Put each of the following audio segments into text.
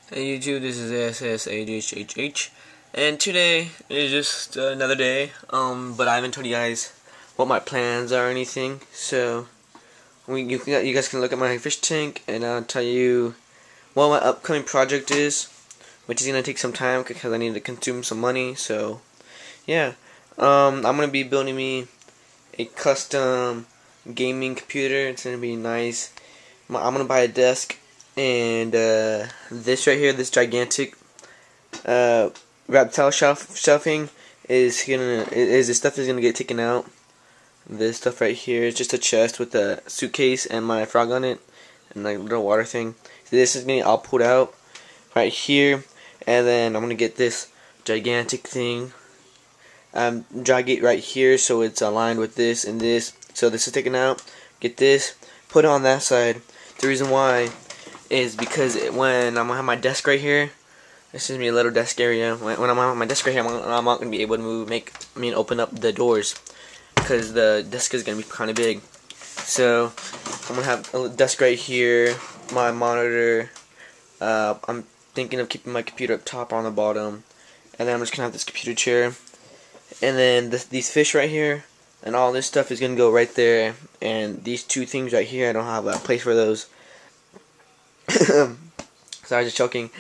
Hey YouTube, this is Asasaghghh, and today is just another day. But I haven't told you guys what my plans are or anything. So you guys can look at my fish tank, and I'll tell you what my upcoming project is, which is gonna take some time because I need to consume some money. So yeah, I'm gonna be building me a custom gaming computer. It's gonna be nice. I'm gonna buy a desk. And this right here, this gigantic reptile shelving is this stuff is gonna get taken out. This stuff right here is just a chest with a suitcase and my frog on it, and like a little water thing. So this is getting all pulled out right here, and then I'm gonna get this gigantic thing. Drag it right here so it's aligned with this and this. So this is taken out. Get this, put it on that side. The reason why is because when I'm gonna have my desk right here, this is me a little desk area. When I'm on my desk right here, I'm not gonna be able to open up the doors because the desk is gonna be kind of big. So I'm gonna have a desk right here, my monitor. I'm thinking of keeping my computer up top or on the bottom, and then I'm just gonna have this computer chair, and then these fish right here, and all this stuff is gonna go right there. And these two things right here, I don't have a place for those. Sorry, just choking.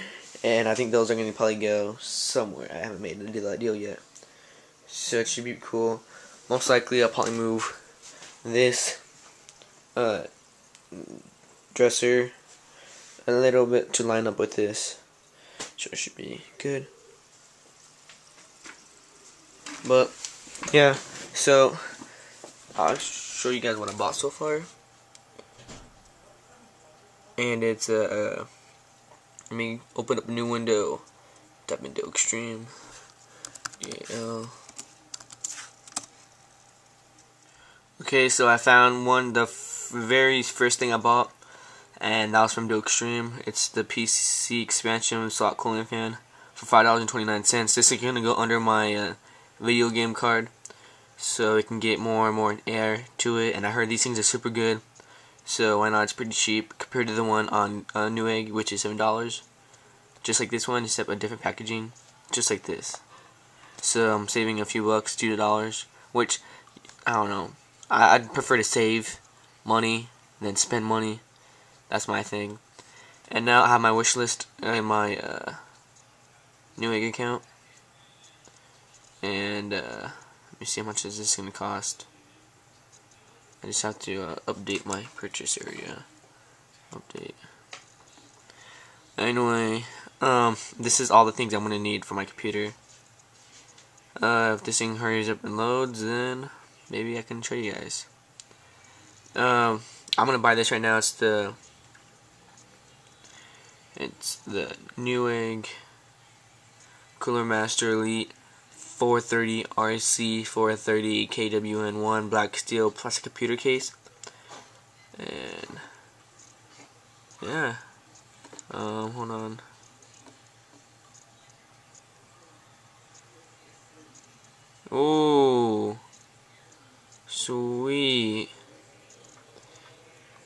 And I think those are going to probably go somewhere. I haven't made that deal yet. So it should be cool. Most likely I'll probably move this dresser a little bit to line up with this. So it should be good. But yeah, so I'll show you guys what I bought so far. And it's let me open up a new window. Type in Doe Extreme. Yeah. Okay, so I found the very first thing I bought, and that was from Doe Extreme. It's the PC expansion slot cooling fan for $5.29. This is gonna go under my video game card, so it can get more and more air to it. And I heard these things are super good. So why not? It's pretty cheap compared to the one on Newegg, which is $7. Just like this one, except a different packaging, just like this. So I'm saving a few bucks, $2, which I don't know. I'd prefer to save money than spend money. That's my thing. And now I have my wish list in my Newegg account, and let me see how much is this gonna cost. I just have to update my purchase area. Update. Anyway, this is all the things I'm gonna need for my computer. If this thing hurries up and loads, then maybe I can show you guys. I'm gonna buy this right now. It's the Newegg Cooler Master Elite 430 RC 430 KWN1 black steel plastic computer case. And yeah, hold on. Oh, sweet.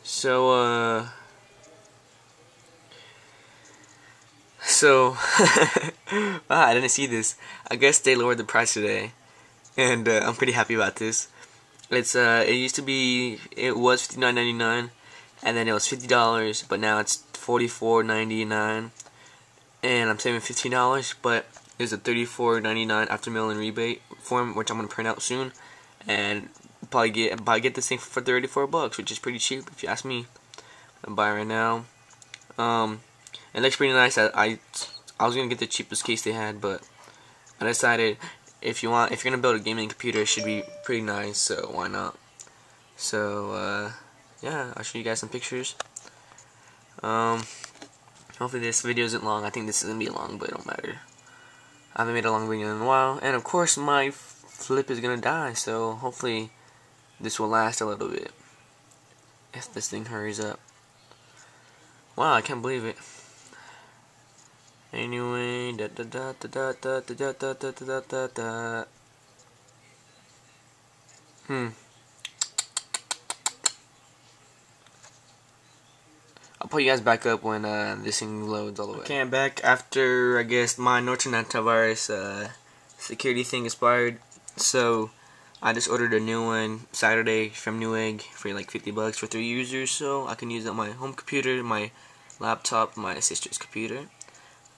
So wow, I didn't see this. I guess they lowered the price today, and I'm pretty happy about this. It was $59.99, and then it was $50, but now it's $44.99, and I'm saving $15. But there's a $34.99 after mail-in rebate form, which I'm gonna print out soon, and probably get this thing for $34, which is pretty cheap if you ask me. I'm buying right now. It looks pretty nice. I was gonna get the cheapest case they had, but I decided if you're gonna build a gaming computer, it should be pretty nice. So why not? So yeah, I'll show you guys some pictures. Hopefully this video isn't long. I think this is gonna be long, but it don't matter. I haven't made a long video in a while, and of course my flip is gonna die. So hopefully this will last a little bit if this thing hurries up. Wow, I can't believe it. Anyway, I'll put you guys back up when this thing loads all the way. Okay, I'm back after, I guess, my Norton antivirus security thing expired. So I just ordered a new one Saturday from Newegg for like $50 for 3 users, so I can use it on my home computer, my laptop, my sister's computer.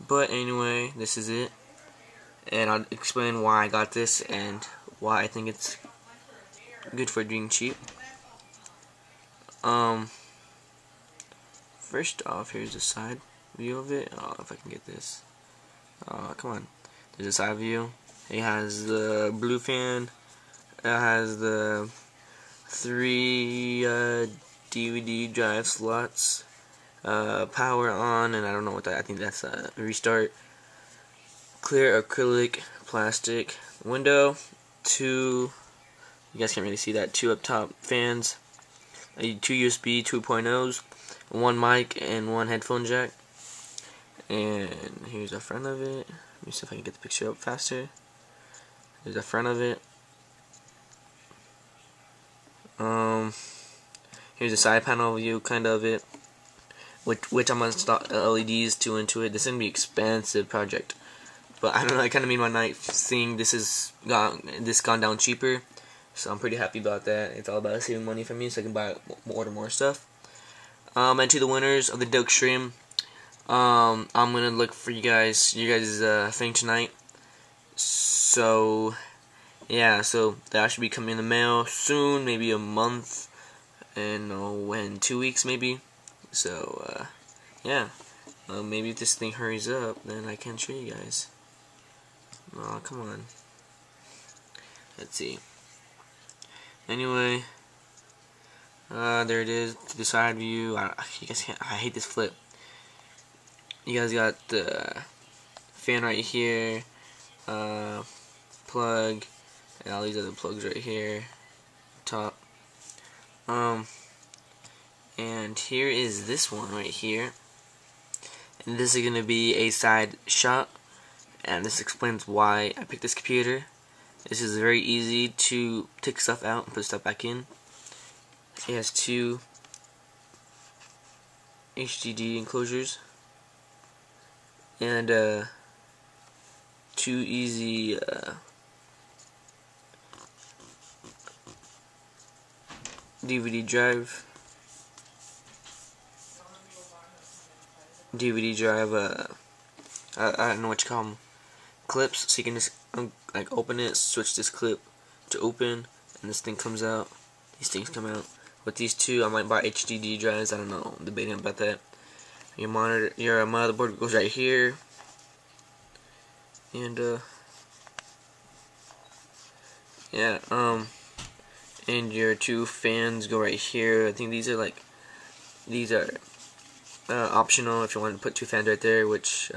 But anyway, this is it, and I'll explain why I got this and why I think it's good for being cheap. First off, here's the side view of it. Oh, if I can get this. Oh, come on. There's a side view. It has the blue fan. It has the 3 DVD drive slots. Power on, and I don't know what that. I think that's a restart. Clear acrylic plastic window. 2. You guys can't really see that. 2 up top fans. 2 USB 2.0s. 1 mic and 1 headphone jack. And here's the front of it. Let me see if I can get the picture up faster. Here's the front of it. Here's the side panel view, kind of it. Which I'm gonna install LEDs to into it. This is gonna be an expensive project, but I don't know. I kind of made my night seeing this gone down cheaper, so I'm pretty happy about that. It's all about saving money for me, so I can order more stuff. And to the winners of the Doke stream, I'm gonna look for you guys' thing tonight. So yeah, so that should be coming in the mail soon, maybe a month, and in 2 weeks maybe. So yeah, maybe if this thing hurries up, then I can show you guys. Oh, come on. Let's see. Anyway, there it is, to the side view. You guys can't. I hate this flip. You guys got the fan right here, plug, and all these other plugs right here, top. And here is this one right here, and this is gonna be a side shot, and this explains why I picked this computer. This is very easy to take stuff out and put stuff back in. It has 2 HDD enclosures and 2 easy DVD drive. I don't know what you call them, clips, so you can just like open it, switch this clip to open, and this thing comes out. These things come out. With these 2, I might buy HDD drives. I don't know. I'm debating about that. Your motherboard goes right here, and yeah, and your 2 fans go right here. I think these are optional if you want to put 2 fans right there, which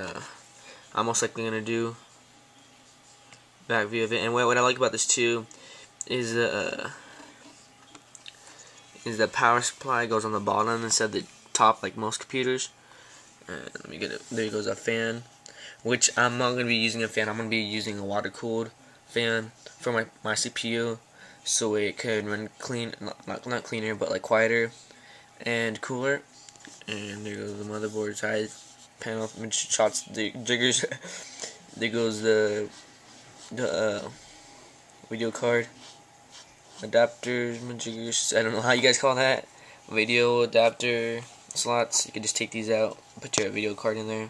I'm most likely gonna do. Back view of it, and what I like about this too is the power supply goes on the bottom instead of the top like most computers. Let me get it. There goes a fan, which I'm not gonna be using a fan. I'm gonna be using a water cooled fan for my CPU, so it can run clean, not cleaner, but like quieter and cooler. And there goes the motherboard side panel, which shots the jiggers. There goes the video card adapters, jiggers. I don't know how you guys call that. Video adapter slots. You can just take these out, put your video card in there,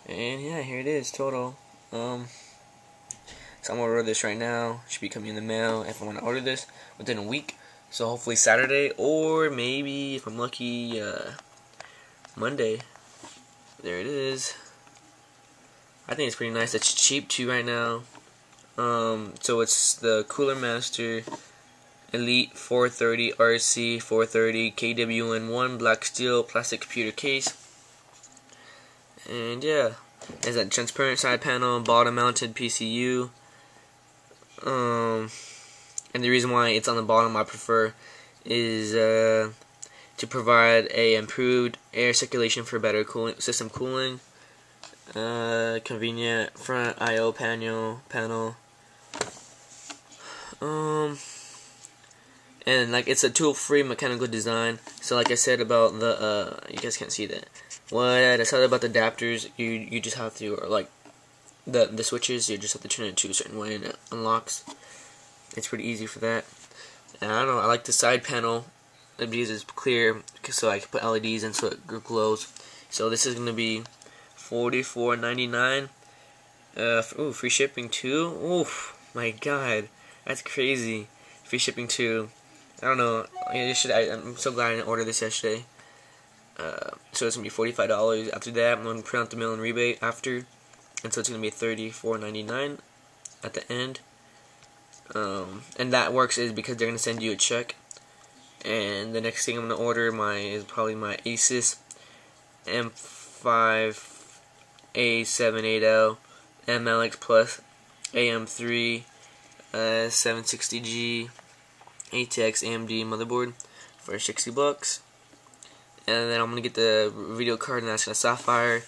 and yeah, here it is total. So I'm gonna order this right now. Should be coming in the mail if I want to order this within a week. So hopefully Saturday, or maybe if I'm lucky, Monday. There it is. I think it's pretty nice. It's cheap too right now. So it's the Cooler Master Elite 430 RC 430 KWN1 black steel plastic computer case. And yeah, there's that transparent side panel, bottom mounted PCU. And the reason why it's on the bottom I prefer is to provide a improved air circulation for better system cooling. Convenient front I/O panel. and like it's a tool-free mechanical design. So like I said about the you guys can't see that. What I said about the adapters, you just have to, or like the switches, you just have to turn it to a certain way and it unlocks. It's pretty easy for that. And I don't know, I like the side panel because it's clear, so I can put LEDs in so it glows. So this is gonna be $44.99. Ooh, free shipping too. Ooh, my God, that's crazy. Free shipping too. I don't know. I'm so glad I didn't order this yesterday. So it's gonna be $45. After that, I'm gonna print out the mail-in rebate after, and so it's gonna be $34.99 at the end. And that works is because they're gonna send you a check. And the next thing I'm gonna order is probably my Asus M5 A780 MLX Plus AM3 760G ATX AMD motherboard for $60. And then I'm gonna get the video card, and that's gonna Sapphire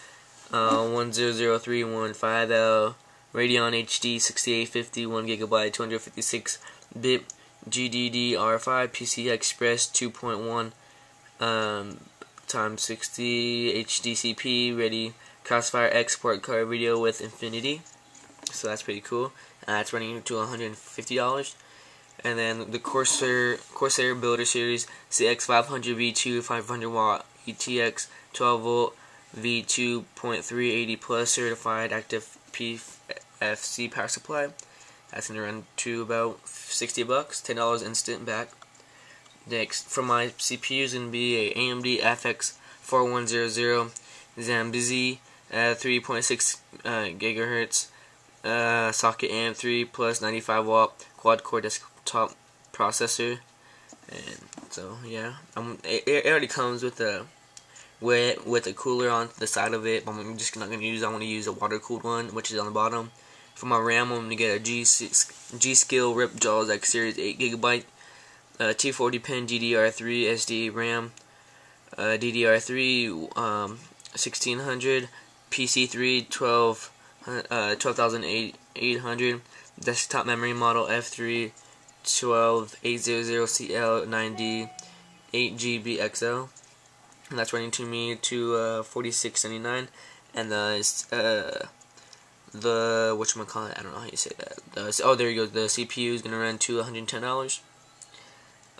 100315L Radeon HD 6850 1GB 256-bit GDDR5 PCI Express 2.1 times 60 HDCP ready Crossfire export card video with Infinity. So that's pretty cool. It's running to $150. And then the Corsair Builder Series CX500 V2 500 watt ETX 12 volt V2.380 plus certified active PFC power supply. That's gonna run to about $60, $10 instant back. Next, for my CPU is gonna be a AMD FX 4100 Zambezi 3.6 gigahertz socket AM3 plus 95 watt quad core desktop processor. And so yeah, it already comes with a cooler on the side of it, but I'm just not gonna use. I want to use a water cooled one, which is on the bottom. For my RAM, I'm gonna get a G-Skill Ripjaws X Series 8GB, 240 pin DDR3 SD RAM, DDR3 1600, PC3 12800, desktop memory model F3 12800CL9D 8GB XL. And that's running to me to $46.99, and the whatchamacallit, I don't know how you say that. There you go. The CPU is gonna run to $110.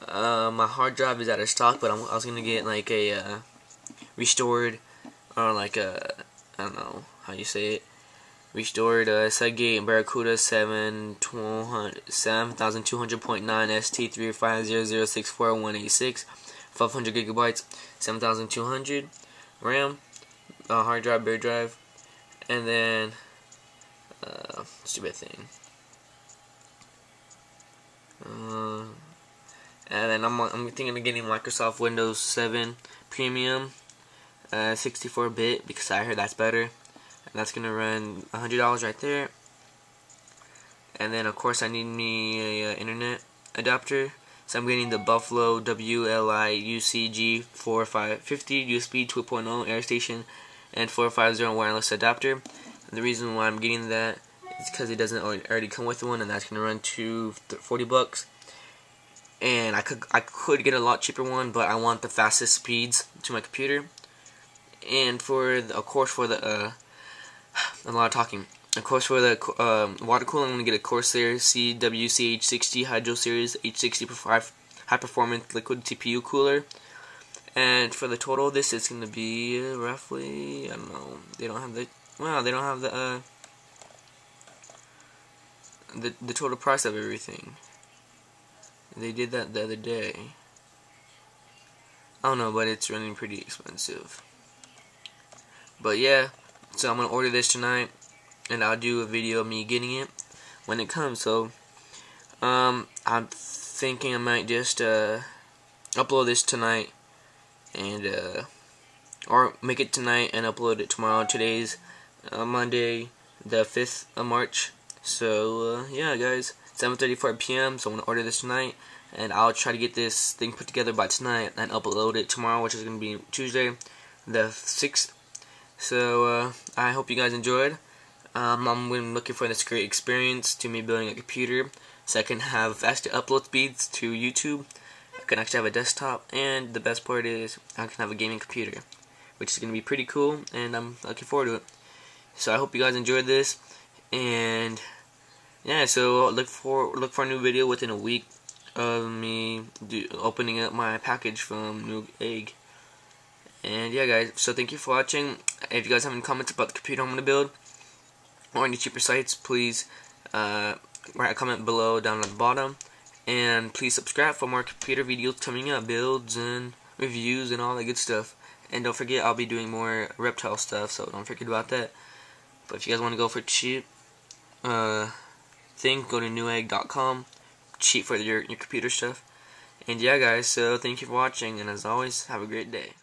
My hard drive is out of stock, but I was gonna get like a restored, or like a, I don't know how you say it, restored Asasaghghh Barracuda 7200.9 ST350064186, 500 gigabytes, 7200 RAM, hard drive, bare drive, and then stupid thing. And then I'm thinking of getting Microsoft Windows 7 Premium 64-bit because I heard that's better, and that's gonna run $100 right there. And then of course I need me a internet adapter, so I'm getting the Buffalo WLI-UCG 4550 USB 2.0 Air Station and 450 wireless adapter. And the reason why I'm getting that is because it doesn't already come with one, and that's gonna run to $40. And I could get a lot cheaper one, but I want the fastest speeds to my computer. And for the, of course for the a lot of talking. Of course for the water cooling, I'm gonna get a Corsair CWCH60 Hydro Series H60 high performance liquid TPU cooler. And for the total, this is gonna be roughly, I don't know. They don't have the the total price of everything. They did that the other day. I don't know, but it's running pretty expensive. But yeah, so I'm gonna order this tonight, and I'll do a video of me getting it when it comes. So I'm thinking I might just upload this tonight, and or make it tonight and upload it tomorrow. Today's Monday, the 5th of March. So yeah, guys, 7:34 p.m. So I'm gonna order this tonight, and I'll try to get this thing put together by tonight and upload it tomorrow, which is gonna be Tuesday, the 6th. So I hope you guys enjoyed. I'm looking for this great experience to me building a computer, so I can have faster upload speeds to YouTube. can actually have a desktop, and the best part is I can have a gaming computer, which is going to be pretty cool, and I'm looking forward to it. So I hope you guys enjoyed this, and yeah, so look for a new video within a week of me opening up my package from Newegg. And yeah, guys, so thank you for watching. If you guys have any comments about the computer I'm going to build or any cheaper sites, please write a comment below down at the bottom. And please subscribe for more computer videos coming up, builds and reviews and all that good stuff. And don't forget, I'll be doing more reptile stuff, so don't forget about that. But if you guys want to go for cheap thing, go to newegg.com. Cheap for your computer stuff. And yeah, guys, so thank you for watching, and as always, have a great day.